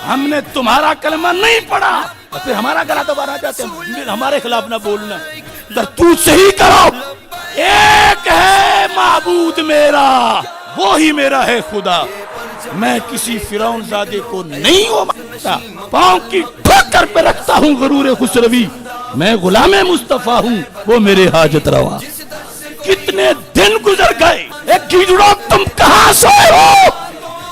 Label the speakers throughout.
Speaker 1: हमने तुम्हारा कलमा नहीं पढ़ा तो फिर हमारा गला दबाना चाहते हैं, हमारे खिलाफ ना बोलना। तू सही करो, एक है माबूद मेरा, वो ही मेरा है खुदा। मैं किसी फिरौन ज़ादे को नहीं हो मानता, पाँव की ठोकर पे रखता हूँ गरूर खुसरवी। मैं गुलामे मुस्तफा हूँ, वो मेरे हाजत रवा। कितने दिन गुजर गए, एक गीदड़ो तुम कहाँ सोए हो?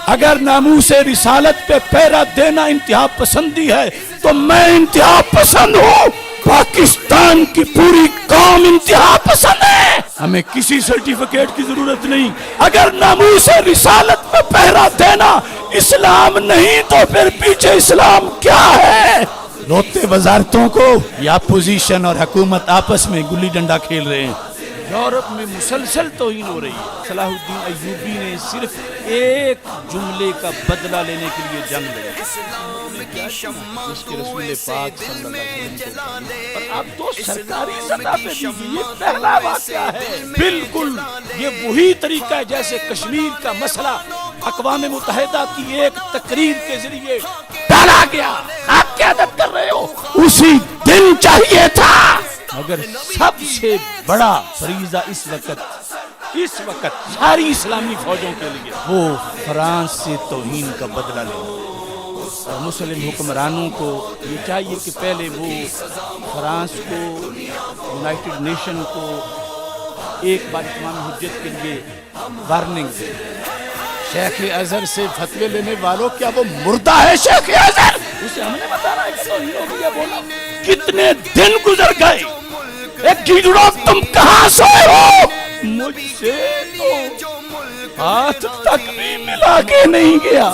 Speaker 1: अगर नामूसे रिसालत पे पहरा देना इंतहा पसंदी है तो मैं इंतहा पसंद हूँ। पाकिस्तान की पूरी कौम इंतहा पसंद है। हमें किसी सर्टिफिकेट की जरूरत नहीं। अगर नामूसे रिसालत पे पहरा देना इस्लाम नहीं तो फिर पीछे इस्लाम क्या है? रोते वजारतों को या अपोजिशन और हुकूमत आपस में गुल्ली डंडा खेल रहे हैं। यूरोप में मुसलसल तौहीन हो रही है। सलाहुद्दीन अय्यूबी ने सिर्फ एक जुमले का बदला लेने के लिए जंग लड़ी, उसके रसूल पाक सल्लल्लाहु अलैहि वसल्लम। और अब तो सरकारी सतह पे भी ये पहला वाक़या है। बिल्कुल ये वही तरीका है जैसे कश्मीर का मसला अक़वाम मुत्तहिदा की एक तकरीर के जरिए डाला गया। आप क्या अदब कर रहे हो? उसी दिन चाहिए था। मगर सबसे बड़ा फरीजा इस वक्त सारी इस्लामी फौजों के लिए वो फ्रांस से तौहीन का बदला लेना। और मुस्लिम हुक्मरानों को ये चाहिए कि पहले वो फ्रांस को, यूनाइटेड नेशन को एक बार इत्माम हुज्जत के लिए वार्निंग दे। शेख अजहर से फतवे लेने वालों, क्या वो मुर्दा है शेख अजहर? उसे हमने बताना है कि तौहीन हो गया बोला। कितने दिन गुजर गए, एक गीदड़ो तुम कहाँ सोए हो? मुझसे तो हाथ तक भी मिला के नहीं गया।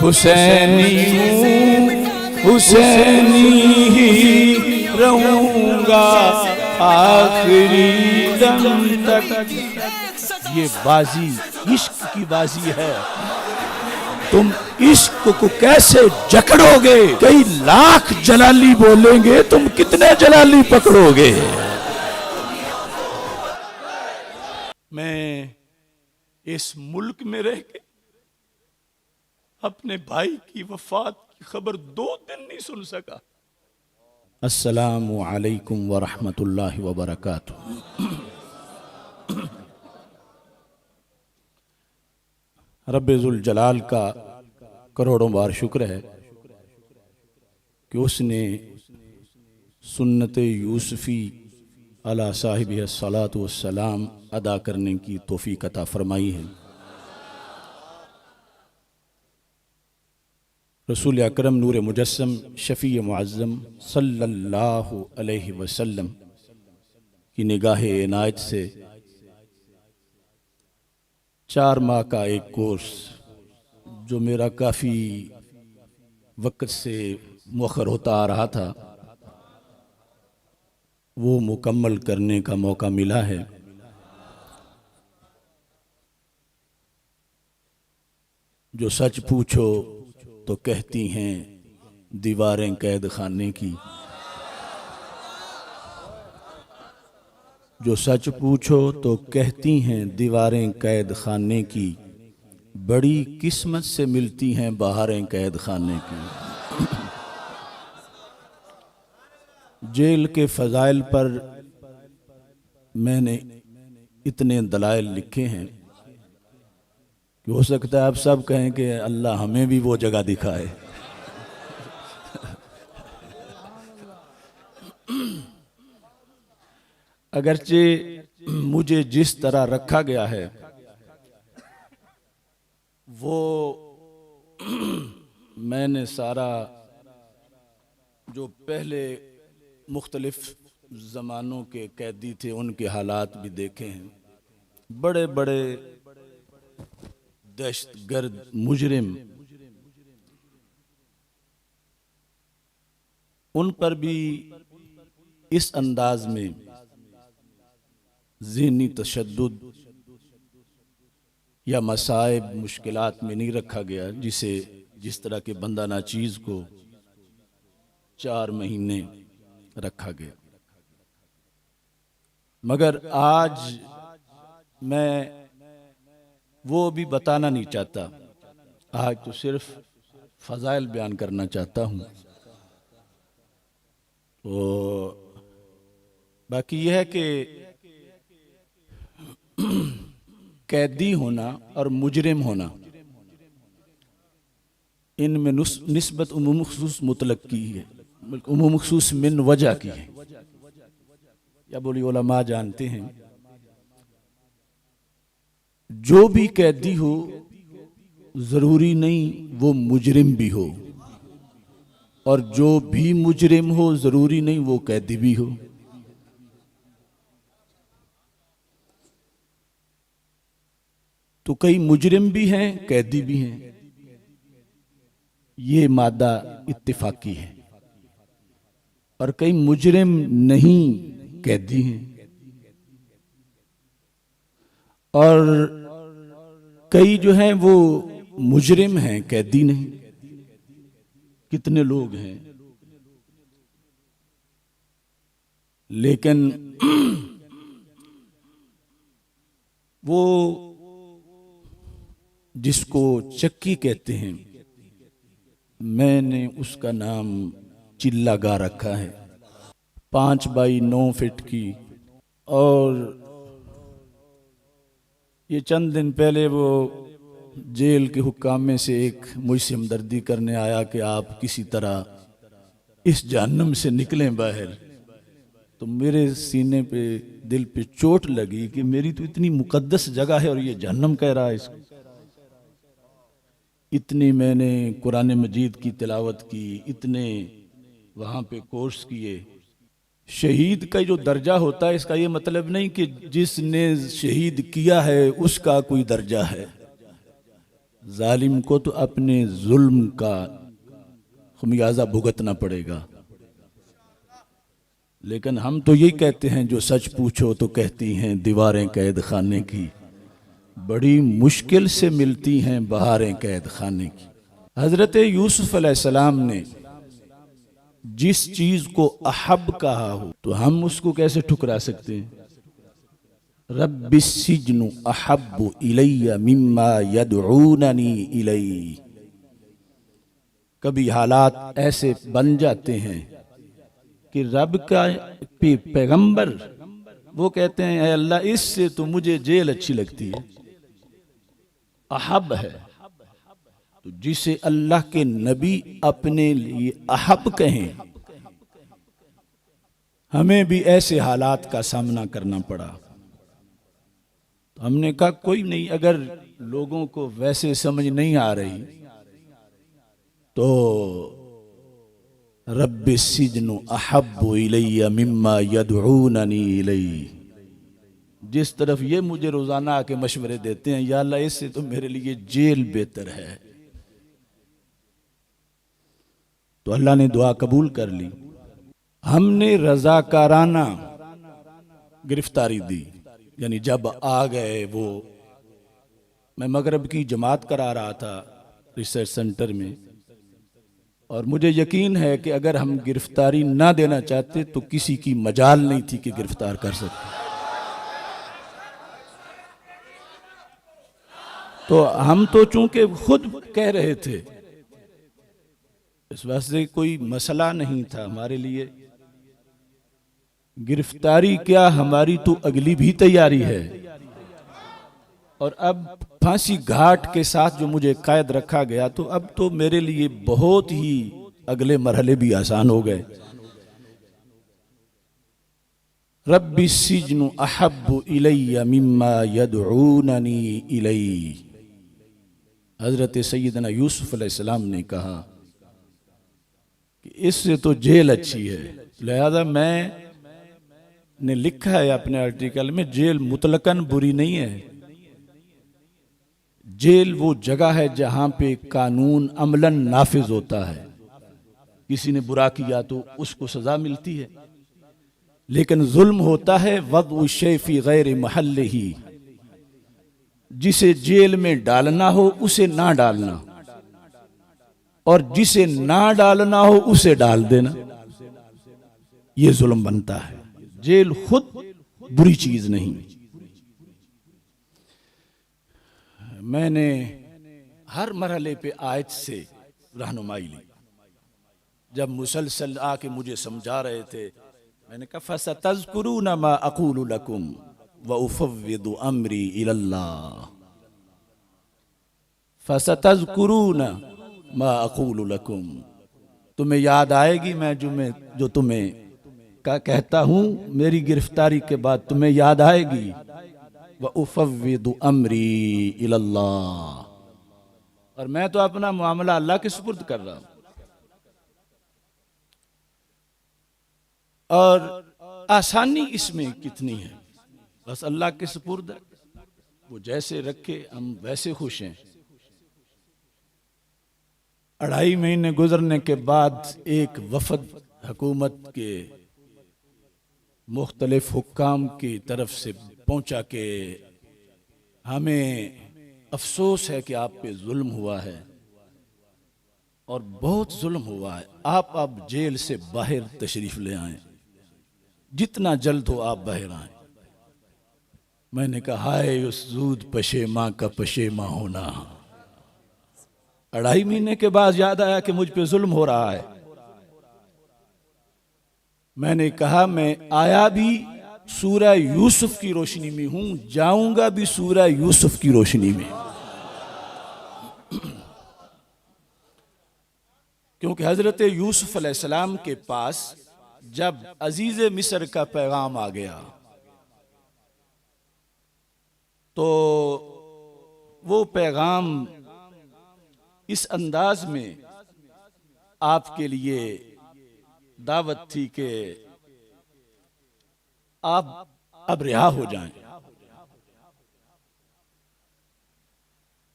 Speaker 1: हुसैनी हूँ, हुसैनी ही रहूंगा आखिरी दम तक। ये बाजी इश्क की बाजी है। तुम इश्क को कैसे जकड़ोगे? कई लाख जलाली बोलेंगे, तुम कितने जलाली पकड़ोगे? मैं इस मुल्क में रह के अपने भाई की वफात की खबर 2 दिन नहीं सुन सका। अस्सलामु अलैकुम व रहमतुल्लाहि व बरकातुहू। रब्बे जुल जलाल का करोड़ों बार शुक्र है कि उसने सुन्नत यूसुफी अला साहिब सलातु वस्सलाम अदा करने की तौफीक अता फरमाई है। रसूल अकरम नूर मुजस्सम शफ़ी मुअज़्ज़म सल्लल्लाहु अलैहि वसल्लम की निगाह इनायत से 4 माह का एक कोर्स जो मेरा काफ़ी वक्त से मुअख्खर होता आ रहा था, वो मुकम्मल करने का मौका मिला है। जो सच पूछो तो कहती हैं दीवारें कैद खाने की। जो सच पूछो तो कहती हैं दीवारें कैद खाने की। बड़ी किस्मत से मिलती हैं बहारें कैद खाने की। जेल के फ़ज़ाइल पर मैंने इतने दलाइल लिखे हैं कि हो सकता है आप सब कहें कि अल्लाह हमें भी वो जगह दिखाए। अगरचे मुझे जिस तरह रखा गया है वो मैंने सारा जो पहले मुख्तलिफ ज़मानों के कैदी थे उनके हालात भी देखे हैं। बड़े बड़े दहशतगर्द मुजरिम, उन पर भी इस अंदाज में ज़हनी तशद्दुद या मसाइब मुश्किलात में नहीं रखा गया जिस तरह के बंदा नाचीज़ को 4 महीने रखा गया। मगर आज मैं वो भी बताना नहीं चाहता। आज तो सिर्फ फ़ज़ाइल बयान करना चाहता हूँ। तो बाकी यह है कि कैदी होना और मुजरिम होना, इनमें निस्बत उमूम खुसूस मुतलक की है, उमूम खुसूस मिन वजह की है। या बोली उलमा जानते हैं, जो भी कैदी हो ज़रूरी नहीं वो मुजरिम भी हो, और जो भी मुजरिम हो ज़रूरी नहीं वो कैदी भी हो। तो कई मुजरिम भी हैं, कैदी भी हैं, ये मादा इत्तिफाकी है। और कई मुजरिम नहीं, कैदी हैं, और कई जो हैं वो मुजरिम हैं, कैदी नहीं। कितने लोग हैं, लेकिन वो जिसको चक्की कहते हैं, मैंने उसका नाम चिल्ला गा रखा है, 5 बाई 9 फीट की। और ये चंद दिन पहले वो जेल के हुक्काम में से एक मुझसे हमदर्दी करने आया कि आप किसी तरह इस जहन्नम से निकलें बाहर। तो मेरे सीने पे, दिल पे चोट लगी कि मेरी तो इतनी मुकद्दस जगह है और ये जहन्नम कह रहा है इसको। इतनी मैंने कुरान मजीद की तिलावत की, इतने वहाँ पे कोर्स किए। शहीद का जो दर्जा होता है, इसका ये मतलब नहीं कि जिसने शहीद किया है उसका कोई दर्जा है। जालिम को तो अपने जुल्म का खमियाजा भुगतना पड़ेगा। लेकिन हम तो यही कहते हैं, जो सच पूछो तो कहती हैं दीवारें कैद खाने की, बड़ी मुश्किल से मिलती हैं बहारें कैद खाने की। हजरत यूसुफ अलैहिस्सलाम ने जिस चीज को अहब कहा हो, तो हम उसको कैसे ठुकरा सकते हैं? रब्बिस सिज्नु अहब्बु इलैया मिम्मा यदऊननी इलैहि। कभी हालात ऐसे बन जाते हैं कि रब का पैगंबर वो कहते हैं, ऐ अल्लाह, इससे तो मुझे जेल अच्छी लगती है। अहब है, तो जिसे अल्लाह के नबी अपने लिए अहब कहें, हमें भी ऐसे हालात का सामना करना पड़ा। तो हमने कहा कोई नहीं, अगर लोगों को वैसे समझ नहीं आ रही तो रब्बिस सिज्नु अहब्बु इलैया मिम्मा यदऊननी इलैहि। जिस तरफ ये मुझे रोजाना आके मशवरे देते हैं, या अल्लाह, इससे तो मेरे लिए जेल बेहतर है, तो अल्लाह ने दुआ कबूल कर ली। हमने रजाकाराना गिरफ्तारी दी, यानी जब आ गए वो, मैं मगरब की जमात करा रहा था रिसर्च सेंटर में, और मुझे यकीन है कि अगर हम गिरफ्तारी ना देना चाहते तो किसी की मजाल नहीं थी कि गिरफ्तार कर सकते। तो हम तो चूंकि खुद कह रहे थे, इस वास्ते कोई मसला नहीं था हमारे लिए। गिरफ्तारी क्या, हमारी तो अगली भी तैयारी है। और अब फांसी घाट के साथ जो मुझे कैद रखा गया, तो अब तो मेरे लिए बहुत ही अगले मरहले भी आसान हो गए। रब्बी सिज्नु अहब्बु इलैया मिम्मा यदऊननी इलैहि। हजरत सैयदना यूसुफ अलैहिस्सलाम ने कहा कि इससे तो जेल अच्छी है। लिहाजा मैंने लिखा है अपने आर्टिकल में, जेल मुतलकन बुरी नहीं है। जेल वो जगह है जहां पे कानून अमलन नाफिज होता है। किसी ने बुरा किया तो उसको सजा मिलती है, लेकिन जुल्म होता है वद्उ शै फी गैर महल्लिही। जिसे जेल में डालना हो उसे ना डालना, और जिसे ना डालना हो उसे डाल देना, ये जुल्म बनता है। जेल खुद बुरी चीज नहीं। मैंने हर मरहले पे आयत से रहनुमाई ली। जब मुसलसल आके मुझे समझा रहे थे, मैंने कहा फसतज़कुरून मा अक़ूलु लकुम व उफ़व्विदु अम्री इलल्लाह। फसतज़कुरून मा अक़ूलु लकुम, तुम्हें याद आएगी मैं जो तुम्हें का कहता हूँ, मेरी गिरफ्तारी के बाद तुम्हें याद आएगी। व उफ़व्विदु अम्री इलल्लाह, और मैं तो अपना मामला अल्लाह के सुपुर्द कर रहा हूँ। और आसानी इसमें कितनी है, बस अल्लाह के सुपुर्द है, वो जैसे रखे हम वैसे खुश हैं। 2.5 महीने गुजरने के बाद एक वफद हुकूमत के मुख्तलिफ हुक्काम की तरफ से पहुंचा के हमें अफसोस है कि आप पे जुल्म हुआ है और बहुत जुल्म हुआ है, आप अब जेल से बाहर तशरीफ ले आए, जितना जल्द हो आप बाहर आए। मैंने कहा हाय उस जूद पशेमा का पशेमा होना। 2.5 महीने के बाद याद आया कि मुझ पे जुल्म हो रहा है। मैंने कहा मैं आया भी सूरह यूसुफ की रोशनी में हूं, जाऊंगा भी सूरह यूसुफ की रोशनी में। क्योंकि हजरत यूसुफ अलैहिस्सलाम के पास जब अजीज मिस्र का पैगाम आ गया तो वो पैगाम इस अंदाज में आपके लिए दावत थी कि आप अब रिहा हो जाएं।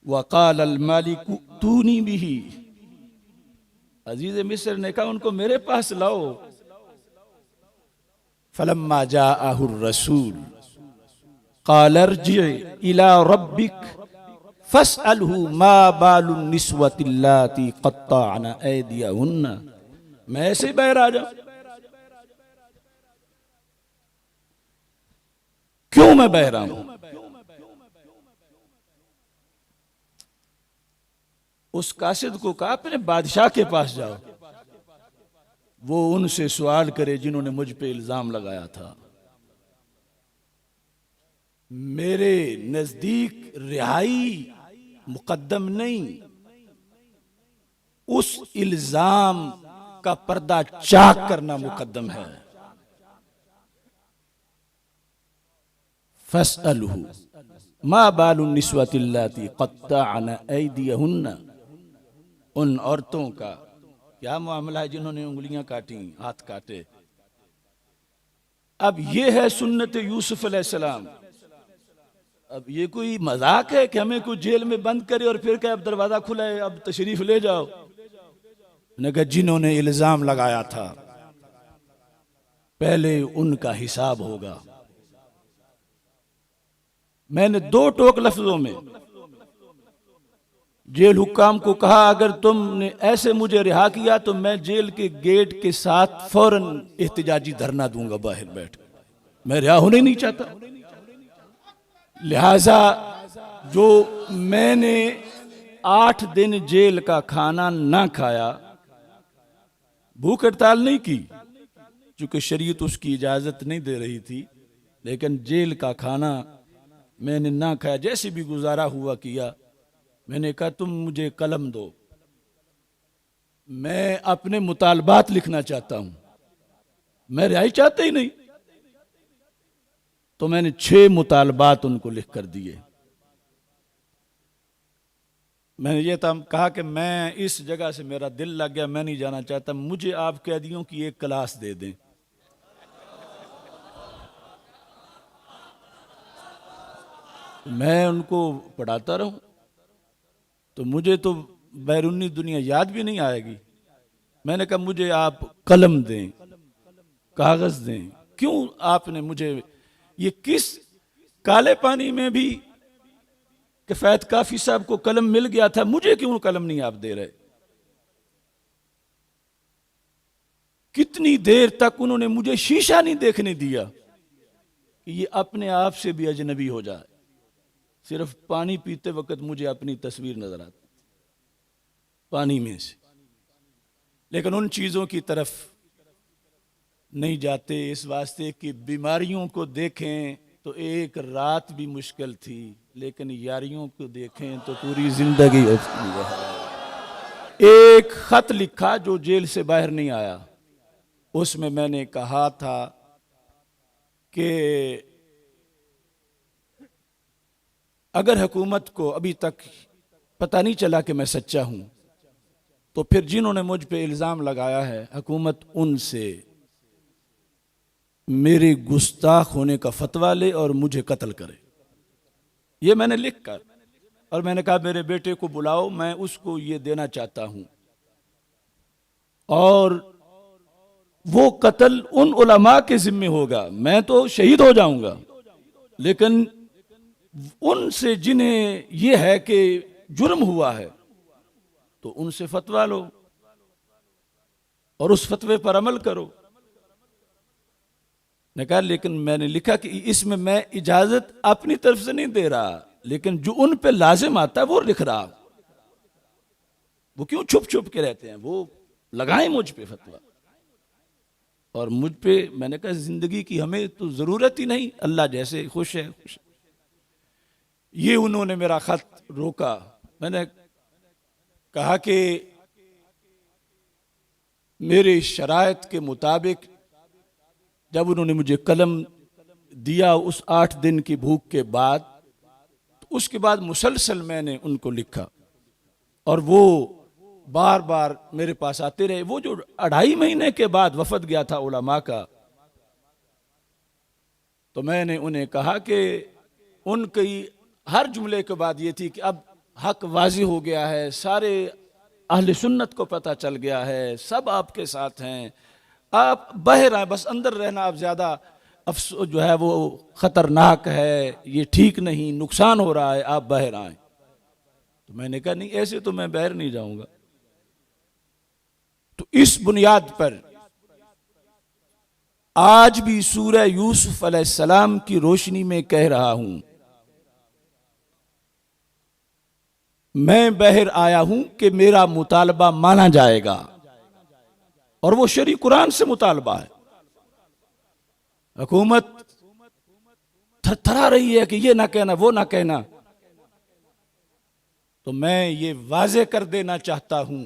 Speaker 1: वक़ाल अल मालिक तूनी बिही, अजीज मिस्र ने कहा उनको मेरे पास लाओ। फलम्मा जाअहुर रसूल क़ाल अर्जि इला रब्बिक फस्अलहु मा बालुन निस्वतिल्लाती क़त्तअना ऐदियहुन्ना। मैं ऐसे बाहर आ जाऊं, क्यों मैं बह रहा हूं? उस कासिद को कहा अपने बादशाह के पास जाओ, वो उनसे सवाल करे जिन्होंने मुझ पे इल्जाम लगाया था। मेरे नजदीक रिहाई मुकद्दम नहीं, उस इल्जाम का पर्दा चाक करना मुकद्दम है। फस्अलहु मा बालुन निस्वतिल्लाती क़त्तअना ऐदियहुन्ना, उन औरतों का क्या मामला है जिन्होंने उंगलियां काटी, हाथ काटे। अब ये है सुन्नत यूसुफ अलैहिस्सलाम। अब ये कोई मजाक है कि हमें कोई जेल में बंद करे और फिर क्या अब दरवाजा खुला है अब तशरीफ ले जाओ। ने कहा जिन्होंने इल्जाम लगाया था पहले उनका हिसाब होगा। मैंने 2 टोक लफ्जों में जेल हुक्काम को कहा अगर तुमने ऐसे मुझे रिहा किया तो मैं जेल के गेट के साथ फौरन एहतिजाजी धरना दूंगा बाहर बैठ कर, मैं रिहा होने नहीं चाहता। लिहाजा जो मैंने 8 दिन जेल का खाना ना खाया, भूख हड़ताल नहीं की चूंकि शरीयत उसकी इजाजत नहीं दे रही थी, लेकिन जेल का खाना मैंने ना खाया, जैसे भी गुजारा हुआ किया। मैंने कहा तुम मुझे कलम दो, मैं अपने मुतालबात लिखना चाहता हूं, मैं रिहाई चाहता ही नहीं। तो मैंने 6 मुतालबात उनको लिख कर दिए। मैंने ये कहा कि मैं इस जगह से मेरा दिल लग गया, मैं नहीं जाना चाहता, मुझे आप कैदियों की एक क्लास दे दें। मैं उनको पढ़ाता रहूं तो मुझे तो बैरूनी दुनिया याद भी नहीं आएगी। मैंने कहा मुझे आप कलम दें, कागज दें। क्यों आपने मुझे ये किस काले पानी में भी किफायत काफी साहब को कलम मिल गया था, मुझे क्यों कलम नहीं आप दे रहे? कितनी देर तक उन्होंने मुझे शीशा नहीं देखने दिया कि ये अपने आप से भी अजनबी हो जाए। सिर्फ पानी पीते वक्त मुझे अपनी तस्वीर नजर आती पानी में से। लेकिन उन चीज़ों की तरफ नहीं जाते, इस वास्ते कि बीमारियों को देखें तो एक रात भी मुश्किल थी, लेकिन यारियों को देखें तो पूरी जिंदगी है। एक खत लिखा जो जेल से बाहर नहीं आया, उसमें मैंने कहा था कि अगर हुकूमत को अभी तक पता नहीं चला कि मैं सच्चा हूं, तो फिर जिन्होंने मुझ पे इल्ज़ाम लगाया है, हुकूमत उनसे मेरे गुस्ताख होने का फतवा ले और मुझे कत्ल करे। ये मैंने लिख कर, और मैंने कहा मेरे बेटे को बुलाओ, मैं उसको ये देना चाहता हूं, और वो कत्ल उन उलमा के जिम्मे होगा। मैं तो शहीद हो जाऊंगा, लेकिन उनसे जिन्हें ये है कि जुर्म हुआ है, तो उनसे फतवा लो और उस फतवे पर अमल करो। ने कहा लेकिन मैंने लिखा कि इसमें मैं इजाजत अपनी तरफ से नहीं दे रहा, लेकिन जो उन पे लाजिम आता है वो लिख रहा। वो क्यों छुप छुप के रहते हैं, वो लगाएं मुझ पे फतवा। और मुझ पे मैंने कहा जिंदगी की हमें तो जरूरत ही नहीं, अल्लाह जैसे खुश है खुश है। ये उन्होंने मेरा खत रोका। मैंने कहा कि मेरे शरायत के मुताबिक जब उन्होंने मुझे कलम दिया उस 8 दिन की भूख के बाद, तो उसके बाद मुसलसल मैंने उनको लिखा और वो बार बार मेरे पास आते रहे। वो जो 2.5 महीने के बाद वफद गया था उलमा का, तो मैंने उन्हें कहा कि उनकी हर जुमले के बाद ये थी कि अब हक वाजी हो गया है, सारे अहले सुन्नत को पता चल गया है, सब आपके साथ हैं, आप बाहर आए, बस अंदर रहना अब ज्यादा अफसोस जो है वो खतरनाक है, ये ठीक नहीं, नुकसान हो रहा है, आप बाहर आए। तो मैंने कहा नहीं, ऐसे तो मैं बाहर नहीं जाऊंगा। तो इस बुनियाद पर आज भी सूरह यूसुफ अलैहिस्सलाम की रोशनी में कह रहा हूं, मैं बाहर आया हूं कि मेरा मुतालबा माना जाएगा, और वो शरी कुरान से मुतालबा है। हुकूमत थरथरा रही है कि ये ना कहना वो ना कहना, तो मैं ये वाजे कर देना चाहता हूं,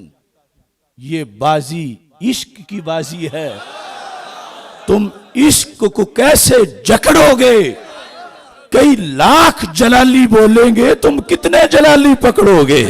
Speaker 1: ये बाजी इश्क की बाजी है। तुम इश्क को कैसे जकड़ोगे? कई लाख जलाली बोलेंगे, तुम कितने जलाली पकड़ोगे?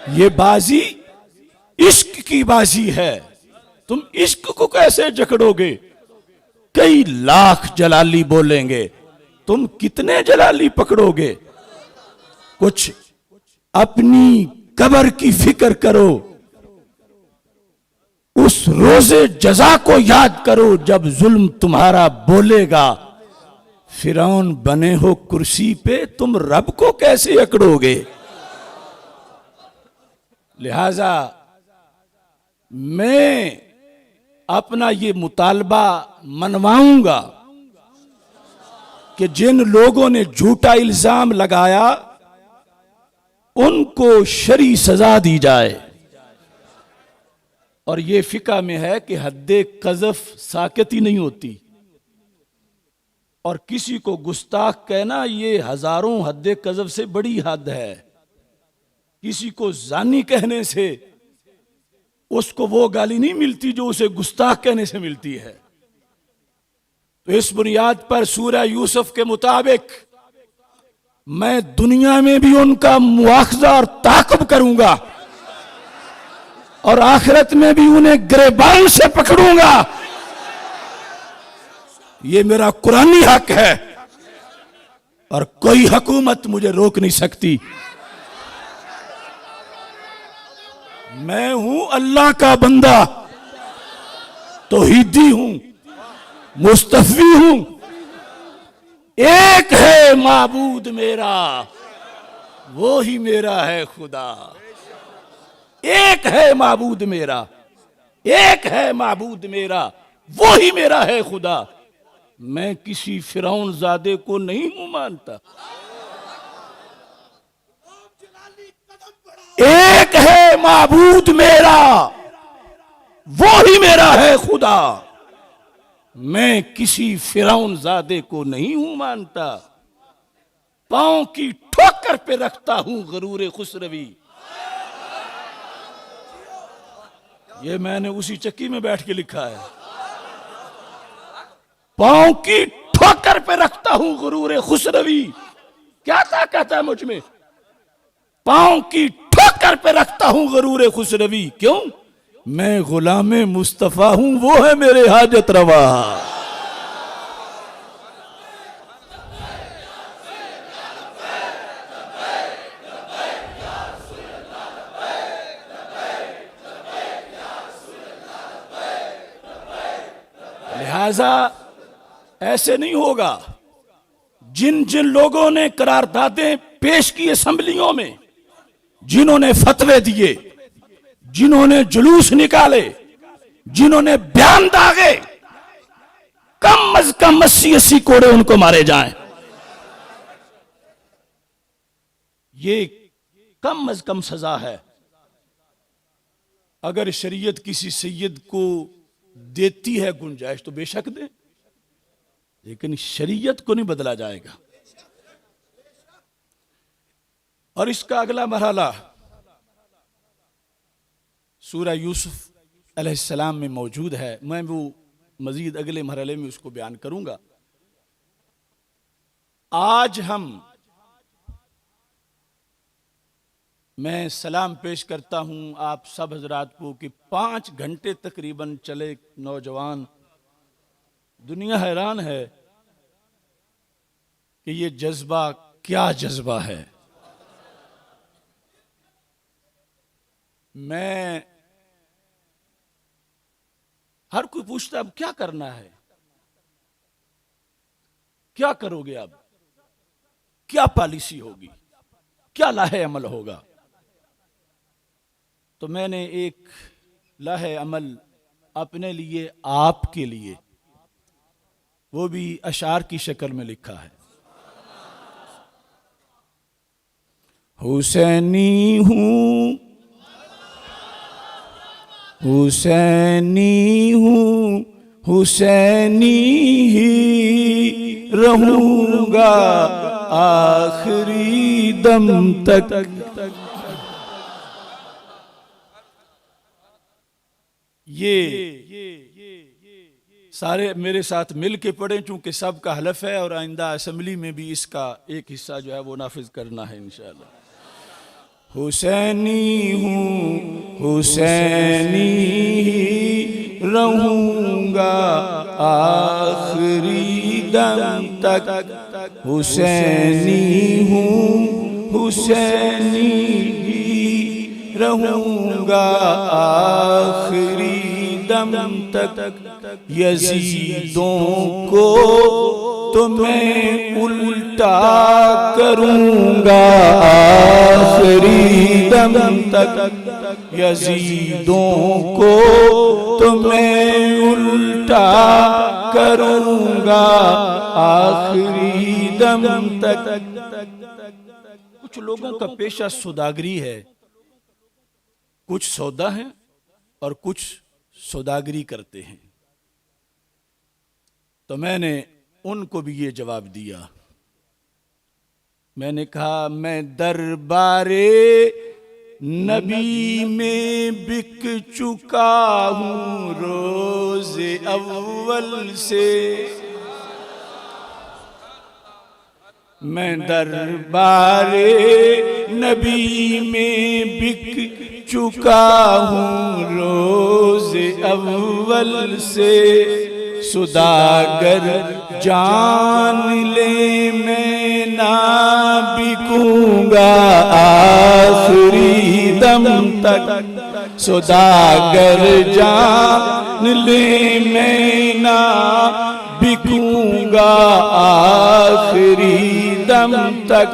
Speaker 1: ये बाजी इश्क की बाजी है, तुम इश्क को कैसे जकड़ोगे? कई लाख जलाली बोलेंगे, तुम कितने जलाली पकड़ोगे? कुछ अपनी कब्र की फिक्र करो, उस रोजे जजा को याद करो जब जुल्म तुम्हारा बोलेगा। फिरौन बने हो कुर्सी पे, तुम रब को कैसे अकड़ोगे? लिहाजा मैं अपना ये मुतालबा मनवाऊंगा कि जिन लोगों ने झूठा इल्जाम लगाया उनको शरी सजा दी जाए। और ये फिका में है कि हद्दे कज़फ साकित ही नहीं होती, और किसी को गुस्ताख कहना ये हजारों हद्दे कज़फ से बड़ी हद है। किसी को जानी कहने से उसको वो गाली नहीं मिलती जो उसे गुस्ताख कहने से मिलती है। तो इस बुनियाद पर सूरह यूसुफ के मुताबिक मैं दुनिया में भी उनका मुआखजा और ताक़ब करूंगा, और आखिरत में भी उन्हें गिरबान से पकड़ूंगा। ये मेरा कुरानी हक है, और कोई हुकूमत मुझे रोक नहीं सकती। मैं हूं अल्लाह का बंदा, तौहीदी हूं, मुस्तफी हूं। एक है माबूद मेरा, वो ही मेरा है खुदा। एक है माबूद मेरा, एक है माबूद मेरा, वो ही मेरा है खुदा। मैं किसी फिरौन ज़ादे को नहीं हूं मानता। एक है माबूद मेरा, वो ही मेरा है खुदा। मैं किसी फिरौन ज़ादे को नहीं हूं मानता। पांव की ठोकर पे रखता हूं गरूर खुसरवी। ये मैंने उसी चक्की में बैठ के लिखा है। पांव की ठोकर पे रखता हूं गुरूर खुसरवी। क्या ताकत है मुझ में? पांव की ठोकर पे रखता हूं गुरूर खुसरवी। क्यों? मैं गुलामे मुस्तफा हूं, वो है मेरे हाजत रवा। लिहाजा ऐसे नहीं होगा। जिन जिन लोगों ने करारदादें पेश की असेंबलियों में, जिन्होंने फतवे दिए, जिन्होंने जुलूस निकाले, जिन्होंने बयान दागे, कम अज कम 80-80 कोड़े उनको मारे जाएं। ये कम अज कम सजा है। अगर शरीयत किसी सैयद को देती है गुंजाइश तो बेशक दे, लेकिन शरीयत को नहीं बदला जाएगा। और इसका अगला मरहला सूरह यूसुफ अलैहिस्सलाम में मौजूद है। मैं वो मजीद अगले मरहले में उसको बयान करूंगा। आज मैं सलाम पेश करता हूं आप सब हजरात को कि 5 घंटे तकरीबन चले नौजवान। दुनिया हैरान है कि ये जज्बा क्या जज्बा है। मैं हर कोई पूछता अब क्या करना है, क्या करोगे, अब क्या पॉलिसी होगी, क्या लाहे अमल होगा। तो मैंने एक लाहे अमल अपने लिए, आपके लिए, वो भी अशार की शक्ल में लिखा है। हुसैनी हूं, हुसैनी हूं, हुसैनी ही रहूंगा आखिरी दम तक। ये सारे मेरे साथ मिल के पढ़ें, चूंकि सबका हलफ है और आइंदा असेंबली में भी इसका एक हिस्सा जो है वो नाफिज करना है इंशाअल्लाह। हुसैनी हूँ, हुसैनी ही रहूंगा आखिरी दम तक। हुसैनी हूँ, हुसैनी ही रहूंगा आखिरी दम तक। यजीदों को तो मैं उल्टा करूंगा आखिरी दम तक। यजीदों को तो मैं उल्टा करूंगा आखिरी दम तक। कुछ लोगों का पेशा सौदागरी है, कुछ सौदा है और कुछ सौदागरी करते हैं। तो मैंने उनको भी ये जवाब दिया। मैंने कहा मैं दरबारे नबी में बिक चुका हूं रोज़े अव्वल से। मैं दरबारे नबी में बिक चुका हूँ रोज़े अव्वल से। सुदागर जान ले मैं ना बिकूंगा आखिरी दम तक। सुदागर जान ले मैं ना बिकूंगा आखिरी दम तक।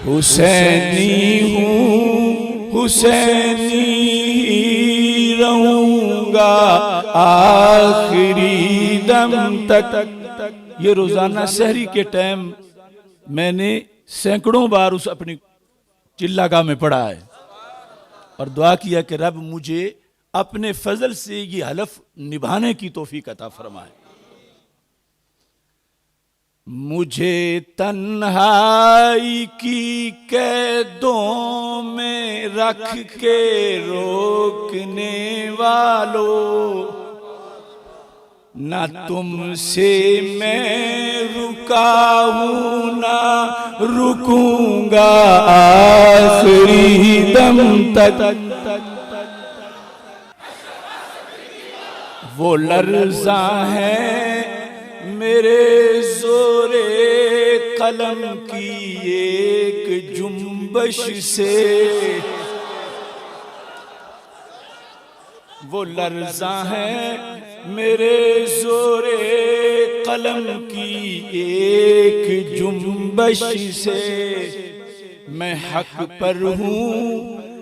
Speaker 1: हुसैनी हूँ हुसैनी रहूंगा आखिरी दम तक। ये रोजाना सहरी के टाइम मैंने सैकड़ों बार उस अपनी चिल्लागाह में पढ़ा है और दुआ किया कि रब मुझे अपने फजल से ये हलफ निभाने की तौफीक अता फरमाए। मुझे तन्हाई की कैदों में रख के रोकने वालों, ना तुमसे मैं रुका हूं ना रुकूंगा आखिरी दम तक। वो लर्ज़ा है मेरे जोरे कलम की एक जुम्बश से, वो लर्ज़ा है मेरे जोरे कलम की एक जुम्बश से। मैं हक पर हूँ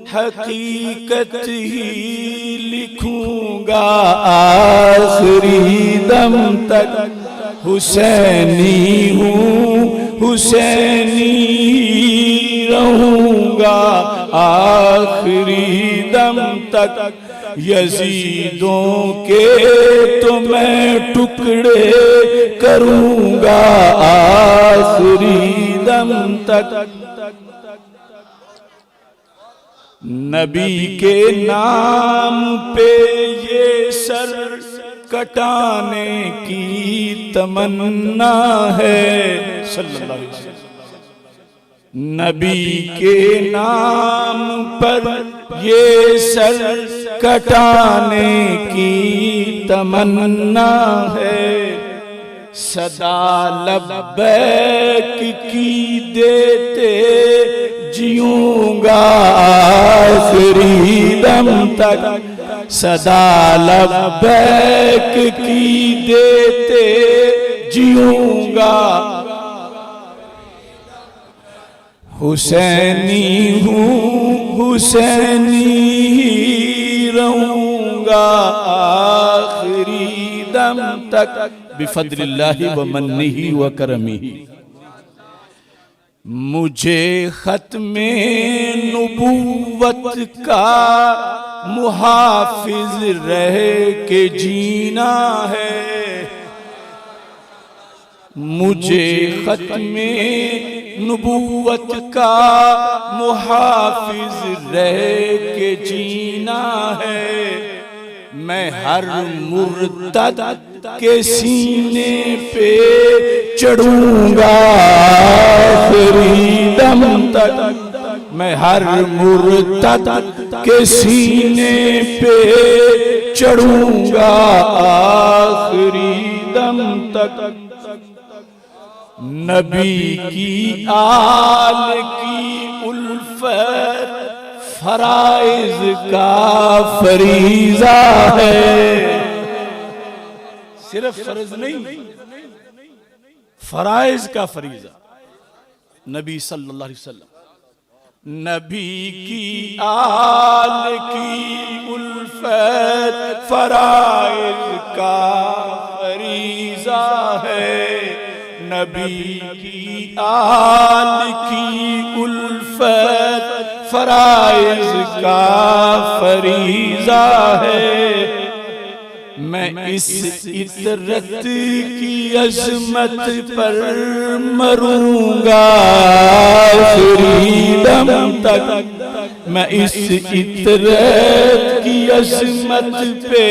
Speaker 1: हकीकत ही लिखूंगा आखिरी दम तक। हुसैनी हूँ हुसैनी रहूंगा आखिरी दम तक। यजीदों के तो मैं टुकड़े करूंगा आखिरी दम तक। नबी के नाम पे ये सर कटाने की तमन्ना है सल्लल्लाहु अलैहि वसल्लम। नबी के नाम पर ये सर कटाने की तमन्ना है। सदा लब्बैक की देते जीऊंगा आखिरी दम तक। सदा लब्बैक की देते जीऊंगा। हुसैनी हूँ हुसैनी रहूंगा आखिरी दम तक। बिफद्लिल्लाहि व मन्निही व करमिही। मुझे खत्मे नुबुव्वत का मुहाफिज रह के जीना है। मुझे खत्मे नुबुव्वत का मुहाफिज रह के जीना है। मैं हर मुर्तद के सीने पे चढ़ूंगा आखिरी दम तक। मैं हर मुर्तद के सीने पे चढ़ूंगा आखिरी दम तक। नबी की आल की उल्फत फराइज का फरीजा है। सिर्फ फर्ज नहीं, फराइज का फरीजा। नबी सल्लल्लाहु अलैहि वसल्लम। नबी की आल की उल्फत फराइज का फरीजा है। नबी की आल की उल्फत फराइज का फरीजा है। मैं इस इतरत की अजमत पर मरूंगा आखिरी दम तक। मैं इस इतरत की अजमत पे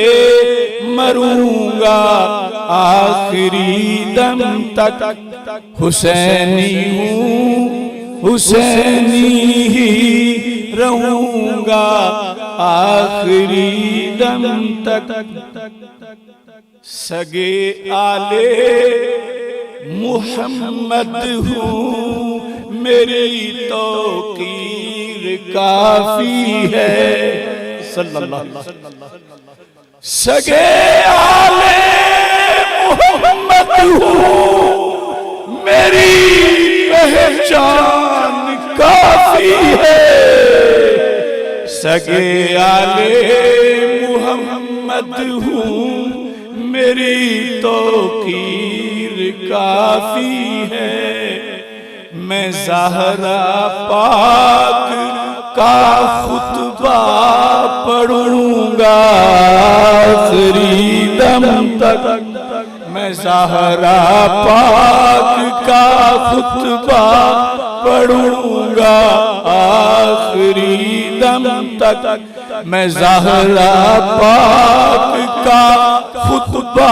Speaker 1: मरूंगा आखिरी दम तक। हुसैनी हूँ हुसैनी ही रहूंगा आखिरी दम तक। सगे आले मुहम्मद हूँ मेरी तौकीर काफी है सल्लल्लाहु अलैहि वसल्लम। सगे आले मुहम्मद हूँ मेरी पहचान काफी है, सगे आले मुहम्मद हूँ, मेरी तौकीर काफी है। मैं ज़हरा पाक का खुतबा पढ़ूंगा आखिरी दम तक। मैं ज़हरा पाक का खुतबा पढ़ूंगा आखिरी दम तक। मैं ज़हरा पाक का खुतबा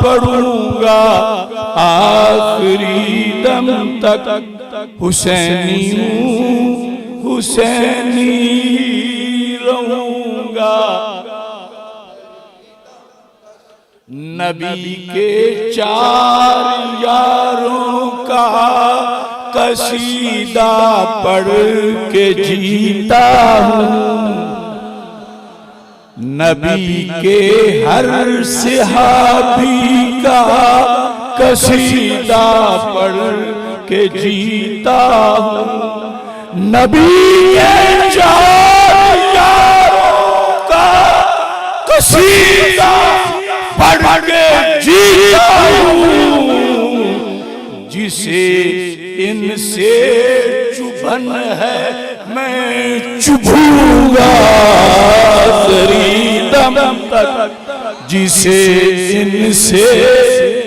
Speaker 1: पढ़ूंगा आखिरी दम तक। हुसैनी हूँ, हुसैनी रहूंगा। नबी के चार यारों का कसीदा पढ़ के जीता हूँ। नबी के हर सहाबी का कसीदा पढ़ के जीता हूँ। नबी के चार यारों का कसीदा पढ़ के जीता हूँ। जिसे इनसे चुभन है मैं चुभूंगा आखिरी दम तक। जिसे इनसे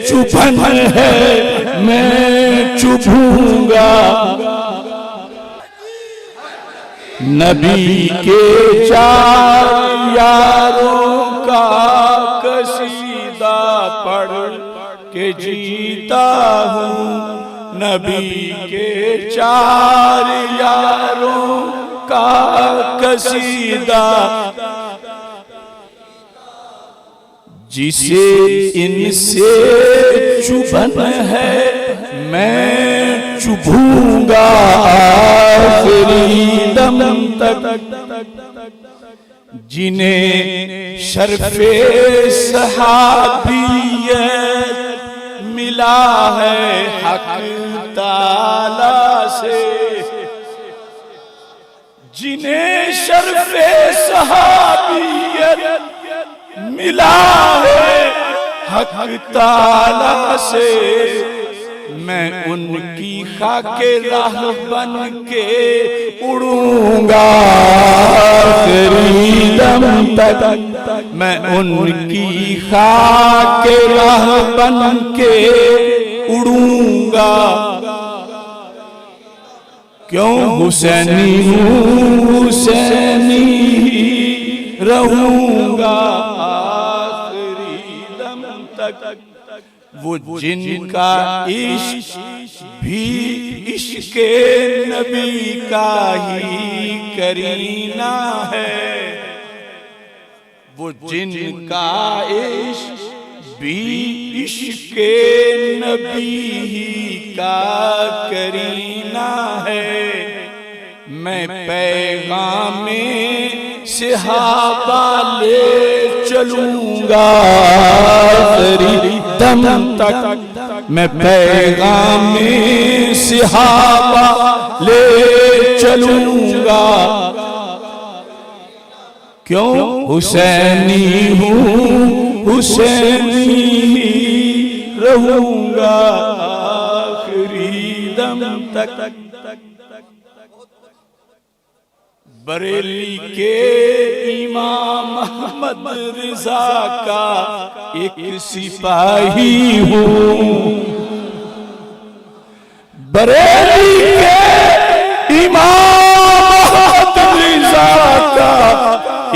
Speaker 1: चुभन है मैं चुभूंगा। नबी के चार यारों का कसीदा पढ़ के जीता हूँ। नबी के चार यारों का कसीदा। जिसे इनसे चुभन है मैं चुभूंगा आखिरी दम तक। जिन्हें शर्फे सहाबियत मिला है हक ताला से। जिन्हें शर्फे सहाबियत मिला है हक ताला से। मैं उनकी खाके राह बन के उड़ूंगा आखिरी दम तक। मैं उनकी खाके राह बन के उड़ूंगा। क्यों हुसैनी हूँ, हुसैनी रहूंगा आखिरी दम तक। वो जिनका इश्क भी इश्क नबी का ही करीना है। वो जिनका इश्क भी इश्क नबी ही का करीना है। मैं पैगामे सहाबा ले चलूंगा आखिरी दम तक। मैं पैगामे सहाबा ले चलूंगा। क्यों हुसैनी हूँ, हुसैनी रहूंगा आखिरी दम तक। बरेली के इमाम अहमद रिजा का एक सिपाही हूँ। बरेली के इमाम अहमद रिजा का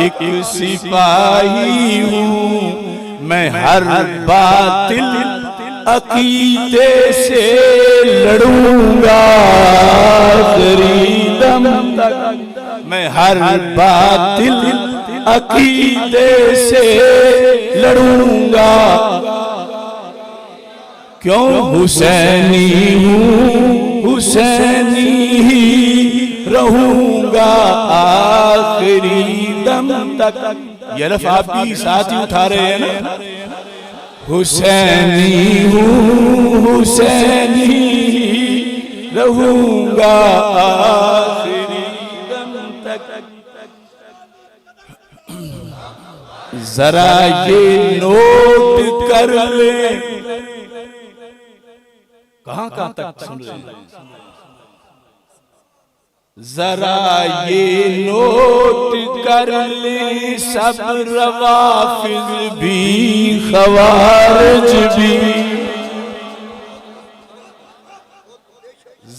Speaker 1: एक सिपाही हूँ। मैं हर बातिल अकीदे से लड़ूंगा आखिरी दम तक। मैं हर बातिल अकीदे से लड़ूंगा। क्यों हुसैनी हूँ, हुसैनी ही रहूंगा आखिरी दम तक। ये लफ आप भी साथ ही उठा रहे हैं ना। हुसैनी हूँ, हुसैनी रहूंगा आखिरी दम तक। जरा ये नोट कर ले, कहां तक सुन रहे हैं? जरा ये नोट कर ले, सब रवाफिज भी खवारिज भी।